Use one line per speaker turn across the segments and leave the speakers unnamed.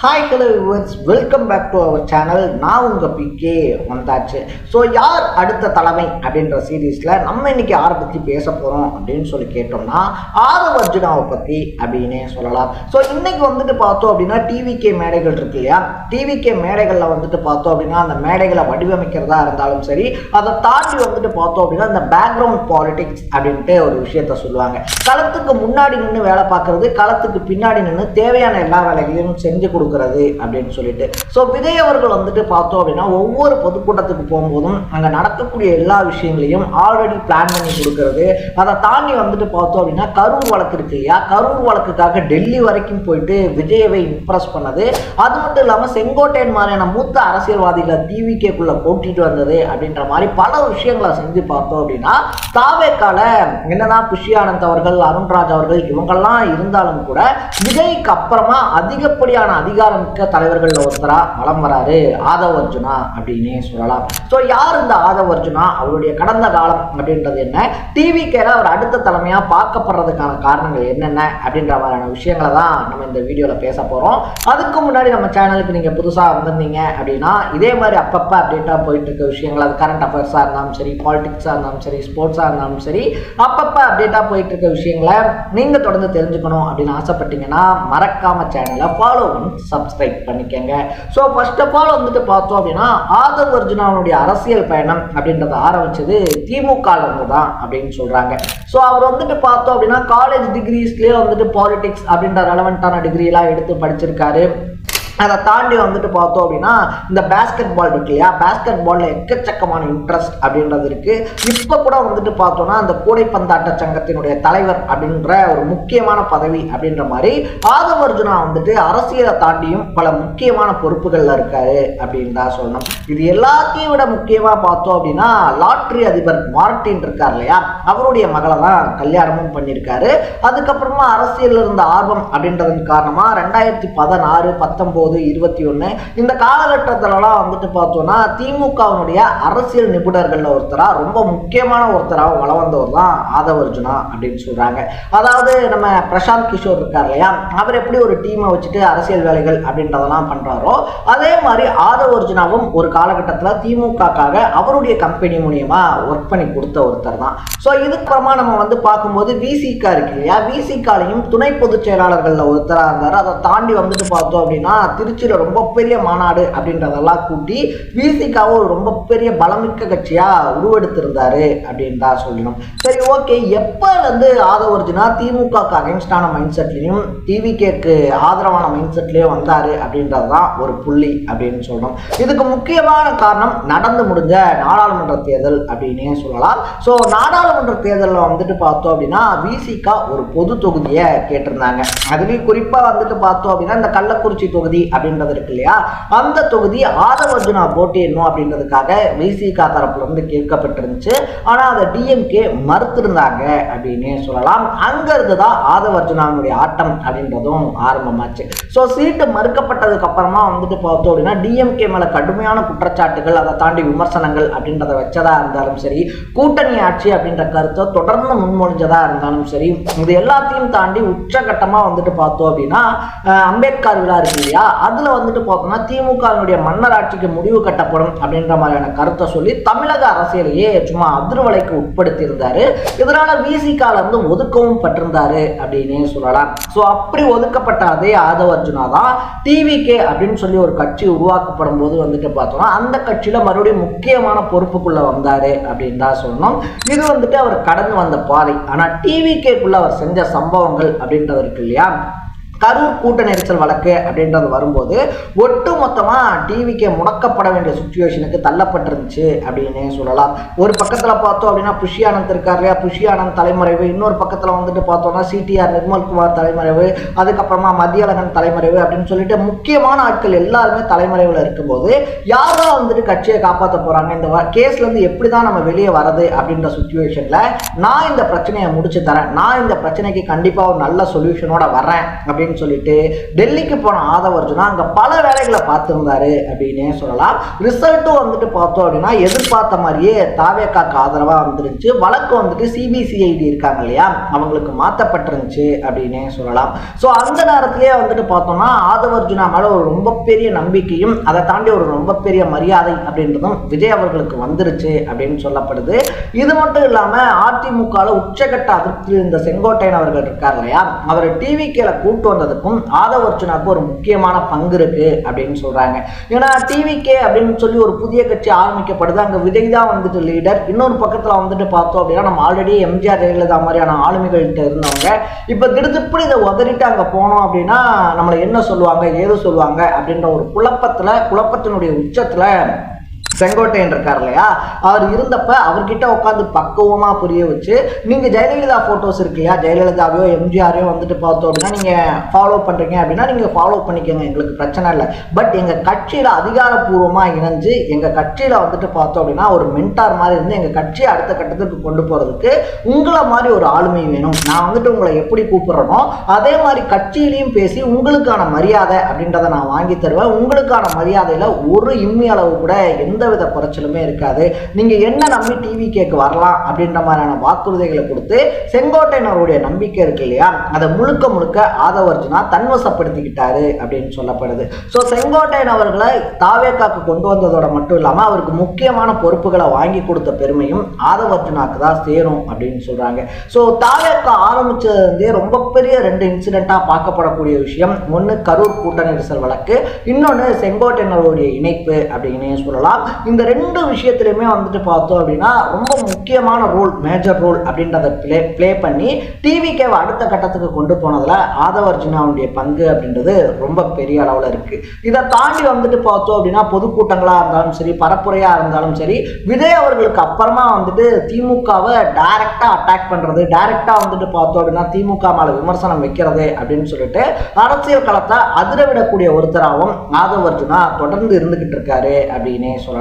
Hi hello viewers, welcome back to our channel. நான் உங்கள் PK வந்தாச்சு. ஸோ யார் அடுத்த தலைமை அப்படின்ற சீரீஸில் நம்ம இன்னைக்கு யாரை பற்றி பேச போகிறோம் அப்படின்னு சொல்லி கேட்டோம்னா ஆதவ் அர்ஜுனாவை பற்றி அப்படின்னே சொல்லலாம். ஸோ இன்னைக்கு வந்துட்டு பார்த்தோம் அப்படின்னா டிவிகே மேடைகள் இருக்கு இல்லையா, டிவிகே மேடைகளில் வந்துட்டு பார்த்தோம் அப்படின்னா அந்த மேடைகளை வடிவமைக்கிறதா இருந்தாலும் சரி, அதை தாண்டி வந்துட்டு பார்த்தோம் அப்படின்னா இந்த பேக்ரவுண்ட் பாலிடிக்ஸ் அப்படின்ட்டு ஒரு விஷயத்த சொல்லுவாங்க. களத்துக்கு முன்னாடி நின்று வேலை பார்க்கறது, களத்துக்கு பின்னாடி நின்று தேவையான எல்லா வேலைகளையும் செஞ்சு கொடுக்குறது அப்படின்னு சொல்லிட்டு. ஸோ விஜய் அவர்கள் வந்துட்டு பார்த்தோம் அப்படின்னா ஒவ்வொரு பொதுக்கூட்டத்துக்கு போகும்போதும் அங்கே நடக்கக்கூடிய எல்லா விஷயங்களையும் ஆல்ரெடி பிளான் பண்ணி கொடுக்கறது. அதை தாண்டி வந்துட்டு பார்த்தோம் அப்படின்னா கரூர் வழக்கு இருக்கு இல்லையா, கரூர் வழக்குக்காக டெல்லி வரைக்கும் போயிட்டு விஜயவை இம்ப்ரெஸ் பண்ணது. அது மட்டும் இல்லாமல் செங்கோட்டையன் மாதிரியான மூத்த அரசியல்வாதிகளை டிவிகேக்குள்ள போட்டிட்டு வந்தது அப்படின்ற மாதிரி பல விஷயங்களை செஞ்சு பார்த்தோம் அப்படின்னா தாவேக்கால என்னதான் புஷி ஆனந்த் அவர்கள், அருண்ராஜ் அவர்கள் இவங்கெல்லாம் இருந்தாலும் கூட விஜய்க்கு அப்புறமா அதிகப்படியான அதிகாரமிக்க தலைவர்கள் ஒருத்தரா வலம் வராரு ஆதவ் அர்ஜுனா அப்படின்னே சொல்லலாம். ஸோ யார் இந்த ஆதவ் அர்ஜுனா, அவருடைய கடந்த காலம் அப்படின்றது என்ன, டிவிகேல அவர் அடுத்த தலைமையா பார்க்கப்படுறதுக்கான காரணங்கள் என்னென்ன அப்படின்ற மாதிரியான விஷயங்களை தான் நம்ம இந்த வீடியோல பேச போறோம். அதுக்கு முன்னாடி நம்ம சேனலுக்கு நீங்க புதுசா வந்திருந்தீங்க அப்படின்னா இதே மாதிரி அப்பப்ப அப்டேட்டா போயிட்டு இருக்க விஷயங்கள், அது கரண்ட் அஃபேர்ஸா இருந்தாலும் சரி, பாலிடிக்ஸா இருந்தாலும் சரி, ஸ்போர்ட்ஸா இருந்தாலும் சரி, அப்பப்ப அப்டேட்டா போயிட்டு இருக்க விஷயங்களை நீங்க தொடர்ந்து தெரிஞ்சுக்கணும் அப்படின்னு ஆசைப்பட்டீங்கன்னா மறக்காம சேனலை ஃபாலோ பண்ணி சப்ஸ்கிரைப் பண்ணிக்கங்க. ஸோ ஃபர்ஸ்ட் ஆஃப் ஆல் வந்துட்டு பார்த்தோம் அப்படின்னா ஆதவ் அர்ஜுனாவுடைய அரசியல் பயணம் அப்படின்றத ஆரம்பிச்சது திமுக இருந்து தான் அப்படின்னு சொல்றாங்க. ஸோ அவர் வந்துட்டு பார்த்தோம் அப்படின்னா காலேஜ் டிகிரிஸ்லேயே வந்துட்டு பாலிடிக்ஸ் அப்படின்ற ரெலவெண்டான டிகிரி எல்லாம் எடுத்து படிச்சிருக்காரு. அதை தாண்டி வந்துட்டு பார்த்தோம் அப்படின்னா இந்த பேஸ்கெட் பால் இருக்கு இல்லையா, பேஸ்கெட் பால்ல எக்கச்சக்கமான இன்ட்ரெஸ்ட் அப்படின்றது இருக்கு. இப்போ கூட வந்துட்டு பார்த்தோம்னா அந்த கூடைப்பந்தாட்ட சங்கத்தினுடைய தலைவர் அப்படின்ற ஒரு முக்கியமான பதவி அப்படின்ற மாதிரி ஆதவ் அர்ஜுனா வந்துட்டு அரசியலை தாண்டியும் பல முக்கியமான பொறுப்புகள்ல இருக்காரு அப்படின்னு தான் சொல்லணும். இது எல்லாத்தையும் விட முக்கியமா பார்த்தோம் அப்படின்னா லாட்ரி அதிபர் மார்டின் இருக்கார் இல்லையா, அவருடைய மகளை தான் கல்யாணமும் பண்ணியிருக்காரு. அதுக்கப்புறமா அரசியல் இருந்த ஆர்வம் அப்படின்றதன் காரணமா 2016, 19, 21 இந்த காலகட்டத்திலலாம் வந்துட்டு பார்த்தோம்னா திமுகவினுடைய அரசியல் நிபுணர்கள் ஒருத்தரா, ரொம்ப முக்கியமான ஒருத்தராக வள வந்தவர் தான் ஆதவ் அர்ஜுனா அப்படின்னு சொல்றாங்க. அதாவது நம்ம பிரசாந்த் கிஷோர் இருக்கார் இல்லையா, அவர் எப்படி ஒரு டீமை வச்சுட்டு அரசியல் வேலைகள் அப்படின்றதெல்லாம் பண்றாரோ அதே மாதிரி ஆதவ் அர்ஜுனாவும் ஒரு காலகட்டத்தில் திமுகக்காக அவருடைய கம்பெனி மூலியமா ஒர்க் பண்ணி கொடுத்த ஒருத்தர் தான். ஸோ இதுக்கப்புறமா நம்ம வந்து பார்க்கும்போது விசிகா இருக்கு இல்லையா, விசிகாலையும் துணை பொதுச் செயலாளர்கள்ல ஒருத்தராக இருந்தார். அதை தாண்டி வந்துட்டு பார்த்தோம் அப்படின்னா திருச்சியில ரொம்ப பெரிய மாநாடு அப்படின்றதெல்லாம் கூட்டி விசிகாவை ஒரு ரொம்ப பெரிய பலமிக்க கட்சியா உருவெடுத்திருந்தாரு அப்படின்னு தான் சொல்லணும். சரி, ஓகே, எப்ப இருந்து ஆதவ் அர்ஜுனா திமுக அகைன்ஸ்டான மைண்ட் செட்லையும் டிவிகேக்கு ஆதரவான மைண்ட் செட்லயும் வந்தாரு அப்படின்றதுதான் ஒரு புள்ளி அப்படின்னு சொல்லணும். இதுக்கு முக்கியமான காரணம் நடந்து முடிஞ்ச நாடாளுமன்ற தேர்தல் அப்படின்னே சொல்லலாம். ஸோ நாடாளுமன்ற தேர்தலில் வந்துட்டு பார்த்தோம் அப்படின்னா விசிகா ஒரு பொது தொகுதியை கேட்டிருந்தாங்க. அதுலேயும் குறிப்பா வந்துட்டு பார்த்தோம் அப்படின்னா இந்த கள்ளக்குறிச்சி தொகுதி அப்படின்றது இருக்கு இல்லையா, அந்த தொகுதி ஆதவ் அர்ஜுனா போட்டியிடணும் அப்படின்றதுக்காக விசிகா தரப்புல இருந்து கேட்கப்பட்டிருந்துச்சு. ஆனா அதை டிஎம்கே மறுத்திருந்தாங்க அப்படின்னே சொல்லலாம். அங்க இருந்துதான் ஆதவ் அர்ஜுனாவுடைய ஆட்டம் அப்படின்றதும் ஆரம்பமாச்சு. ஸோ சீட்டு மறுக்கப்பட்டதுக்கு அப்புறமா வந்துட்டு பார்த்தோம் அப்படின்னா டிஎம்கே மேல கடுமையான குற்றச்சாட்டுகள், அதை தாண்டி விமர்சனங்கள் அப்படின்றத வச்சதா இருந்தாலும் சரி, கூட்டணி ஆட்சி அப்படின்ற கருத்தை தொடர்ந்து முன்மொழிஞ்சதா இருந்தாலும் சரி, இது எல்லாத்தையும் தாண்டி உச்சகட்டமா வந்துட்டு பார்த்தோம் அப்படின்னா அம்பேத்கர் விழா இருக்கு இல்லையா, அதுல வந்துட்டு பார்த்தோம்னா திமுகவினுடைய மன்னர் ஆட்சிக்கு முடிவு கட்டப்படும் அப்படின்ற மாதிரியான கருத்தை சொல்லி தமிழக அரசியலையே சும்மா அதிர்வலைக்கு உட்படுத்தி இருந்தாரு. இதனால விசிகால இருந்து ஒதுக்கவும் பட்டிருந்தாரு அப்படின்னே சொல்லலாம். ஸோ அப்படி ஒதுக்கப்பட்ட அதே ஆதவ் அர்ஜுனா தான் டிவிகே அப்படின்னு சொல்லி ஒரு கட்சி உருவாக்கப்படும் போது வந்துட்டு பார்த்தோம்னா அந்த கட்சியில மறுபடியும் முக்கியமான பொறுப்புக்குள்ள வந்தாரு அப்படின்னு தான் சொல்லணும். இது வந்துட்டு அவர் கடந்து வந்த பாதை. ஆனா டிவிகேக்குள்ள அவர் செஞ்ச சம்பவங்கள் அப்படின்றது இருக்கு இல்லையா, கரூர் கூட்ட நெரிசல் வழக்கு அப்படின்றது வரும்போது ஒட்டு மொத்தமா டிவிகே முடக்கப்பட வேண்டிய சுச்சுவேஷனுக்கு தள்ளப்பட்டிருந்துச்சு அப்படின்னு சொல்லலாம். ஒரு பக்கத்துல பார்த்தோம் அப்படின்னா புஷி ஆனந்த் இருக்காரு இல்லையா, புஷி ஆனந்த் தலைமறைவு, இன்னொரு பக்கத்துல வந்துட்டு பார்த்தோம்னா சிடிஆர் நிர்மல்குமார் தலைமறைவு, அதுக்கப்புறமா மத்தியழகன் தலைமறைவு அப்படின்னு சொல்லிட்டு முக்கியமான ஆட்கள் எல்லாருமே தலைமறைவுல இருக்கும்போது யாரும் வந்துட்டு கட்சியை காப்பாற்ற போறாங்க, இந்த கேஸ்ல இருந்து எப்படிதான் நம்ம வெளியே வரது அப்படின்ற சுச்சுவேஷன்ல நான் இந்த பிரச்சனையை முடிச்சு தரேன், நான் இந்த பிரச்சனைக்கு கண்டிப்பா ஒரு நல்ல சொல்யூஷனோட வரேன் அப்படின்னு அப்படின்னு சொல்லிட்டு டெல்லிக்கு போன ஆதவ் அர்ஜுனா அங்கே பல வேலைகளை பார்த்துருந்தாரு அப்படின்னே சொல்லலாம். ரிசல்ட்டும் வந்துட்டு பார்த்தோம் அப்படின்னா எதிர்பார்த்த மாதிரியே தாவேக்காக்கு ஆதரவாக வந்துருந்துச்சு. வழக்கு வந்துட்டு சிபிசிஐடி இருக்காங்க இல்லையா, அவங்களுக்கு மாற்றப்பட்டிருந்துச்சு அப்படின்னே சொல்லலாம். ஸோ அந்த நேரத்திலேயே வந்துட்டு பார்த்தோம்னா ஆதவ் அர்ஜுனா மேலே ஒரு ரொம்ப பெரிய நம்பிக்கையும் அதை தாண்டி ஒரு ரொம்ப பெரிய மரியாதை அப்படின்றதும் விஜய் அவர்களுக்கு வந்துருச்சு அப்படின்னு சொல்லப்படுது. இது மட்டும் இல்லாமல் அதிமுகவில் உச்சகட்ட அதிருப்தி இந்த செங்கோட்டையன் அவர்கள் இருக்கார் இல்லையா, அவர் டிவிகேல கூட்டு வந்ததுக்கும் ஆதவ் அர்ஜுனாவுக்கு ஒரு முக்கியமான பங்கு இருக்கு அப்படின்னு சொல்றாங்க. ஏன்னா டிவிகே அப்படின்னு சொல்லி ஒரு புதிய கட்சி ஆரம்பிக்கப்படுது, அங்கே விஜய் தான் வந்துட்டு லீடர். இன்னொரு பக்கத்தில் வந்துட்டு பார்த்தோம் அப்படின்னா நம்ம ஆல்ரெடி எம்ஜிஆர் ஜெயலலிதா மாதிரியான ஆளுமைகள்கிட்ட இருந்தவங்க இப்போ திடுதிப்படி இதை உதறிட்டு அங்கே போனோம் அப்படின்னா நம்மளை என்ன சொல்லுவாங்க ஏது சொல்லுவாங்க அப்படின்ற ஒரு குழப்பத்தினுடைய உச்சத்தில் செங்கோட்டையன் இருக்கார் இல்லையா, அவர் இருந்தப்ப அவர்கிட்ட உட்காந்து பக்குவமா புரிய வச்சு நீங்க ஜெயலலிதா போட்டோஸ் இருக்கு இல்லையா, ஜெயலலிதாவையோ எம்ஜிஆரையோ வந்துட்டு பார்த்தோம் அப்படின்னா நீங்க ஃபாலோ பண்றீங்க அப்படின்னா நீங்க ஃபாலோ பண்ணிக்கோங்க, எங்களுக்கு பிரச்சனை இல்லை. பட் எங்க கட்சியில அதிகாரப்பூர்வமா இணைஞ்சு எங்க கட்சியில வந்துட்டு பார்த்தோம் அப்படின்னா ஒரு மென்டார் மாதிரி இருந்து எங்க கட்சியை அடுத்த கட்டத்துக்கு கொண்டு போறதுக்கு உங்களை மாதிரி ஒரு ஆளுமை வேணும். நான் வந்துட்டு உங்களை எப்படி கூப்பிடுறனோ அதே மாதிரி கட்சியிலையும் பேசி உங்களுக்கான மரியாதை அப்படின்றத நான் வாங்கி தருவேன். உங்களுக்கான மரியாதையில ஒரு இம்மி அளவு கூட எந்த வித குறைச்சலுமே இருக்காது. நீங்க என்ன நம்பி டிவிகேக்கு வரலாம் அப்படின்ற மாதிரியான வாக்குறுதிகளை கொடுத்து செங்கோட்டையனருடைய நம்பிக்கை இருக்கு இல்லையா, அதை முழுக்க முழுக்க ஆதவ் அர்ஜுனா தன்வசப்படுத்திக்கிட்டாரு அப்படின்னு சொல்லப்படுது. ஸோ செங்கோட்டையன் அவர்களை தாவேக்காக்கு கொண்டு வந்ததோட மட்டும் இல்லாமல் அவருக்கு முக்கியமான பொறுப்புகளை வாங்கி கொடுத்த பெருமையும் ஆதவ் அர்ஜுனாக்கு தான் சேரும் அப்படின்னு சொல்றாங்க. ஸோ தாவேக்கா ஆரம்பிச்சதே ரொம்ப பெரிய 2 இன்சிடென்ட்டா பார்க்கப்படக்கூடிய விஷயம். ஒன்று கரூர் கூட்ட நெரிசல் வழக்கு, இன்னொன்று செங்கோட்டையனருடைய இணைப்பு அப்படின்னே சொல்லலாம். இந்த 2 விஷயத்திலுமே வந்துட்டு பார்த்தோம் அப்படின்னா ரொம்ப முக்கியமான ரோல், மேஜர் ரோல் அப்படின்றத பிளே பண்ணி டிவிகேவை அடுத்த கட்டத்துக்கு கொண்டு போனதுல ஆதவ் அர்ஜுனாவுடைய பங்கு அப்படின்றது ரொம்ப பெரிய அளவில் இருக்கு. இதை தாண்டி வந்துட்டு பார்த்தோம் அப்படின்னா பொதுக்கூட்டங்களா இருந்தாலும் சரி, பரப்புரையா இருந்தாலும் சரி, விஜய் அவர்களுக்கு அப்புறமா வந்துட்டு திமுகவை டைரக்டா அட்டாக் பண்றது, டைரக்டா வந்துட்டு பார்த்தோம் அப்படின்னா திமுக மேல விமர்சனம் வைக்கிறது அப்படின்னு சொல்லிட்டு அரசியல் களத்தை அதிரவிடக்கூடிய ஒருத்தராகவும் ஆதவ் அர்ஜுனா தொடர்ந்து இருந்துகிட்டு இருக்காரு அப்படின்னே சொல்லலாம்.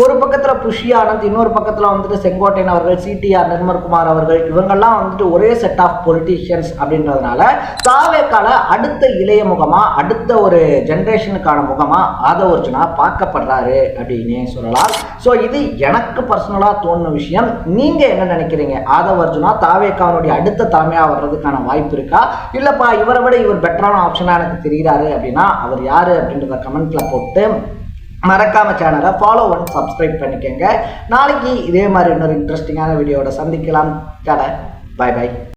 ஒரு பக்கத்துல புஷி ஆனந்த், இன்னொரு பக்கத்துல வந்துட்டு செங்கோட்டையன் அவர்கள், சிடிஆர் நிர்மல்குமார் அவர்கள், இவங்கெல்லாம் வந்துட்டு ஒரே செட் ஆஃப் பொலிட்டீஷியன்ஸ் அப்படின்றதுனால தாவேக்கால அடுத்த இளைய முகமா, அடுத்த ஒரு ஜெனரேஷனுக்கான முகமா ஆதவ் அர்ஜுனா பார்க்கப்படுறாரு அப்படின்னே சொல்லலாம். ஸோ இது எனக்கு பர்சனலா தோணுன விஷயம். நீங்க என்ன நினைக்கிறீங்க? ஆதவ் அர்ஜுனா தாவேக்காவுடைய அடுத்த தலைமையா வர்றதுக்கான வாய்ப்பு இருக்கா, இல்லப்பா இவரை விட இவர் பெட்டரான ஆப்ஷனா எனக்கு தெரிகிறாரு அப்படின்னா அவர் யாரு அப்படின்றத கமெண்ட்ல போட்டு மறக்காம சேனலை ஃபாலோ பண்ணி சப்ஸ்கிரைப் பண்ணிக்கோங்க. நாளைக்கு இதே மாதிரி இன்னொரு இன்ட்ரெஸ்டிங்கான வீடியோட சந்திக்கலாம். Bye by.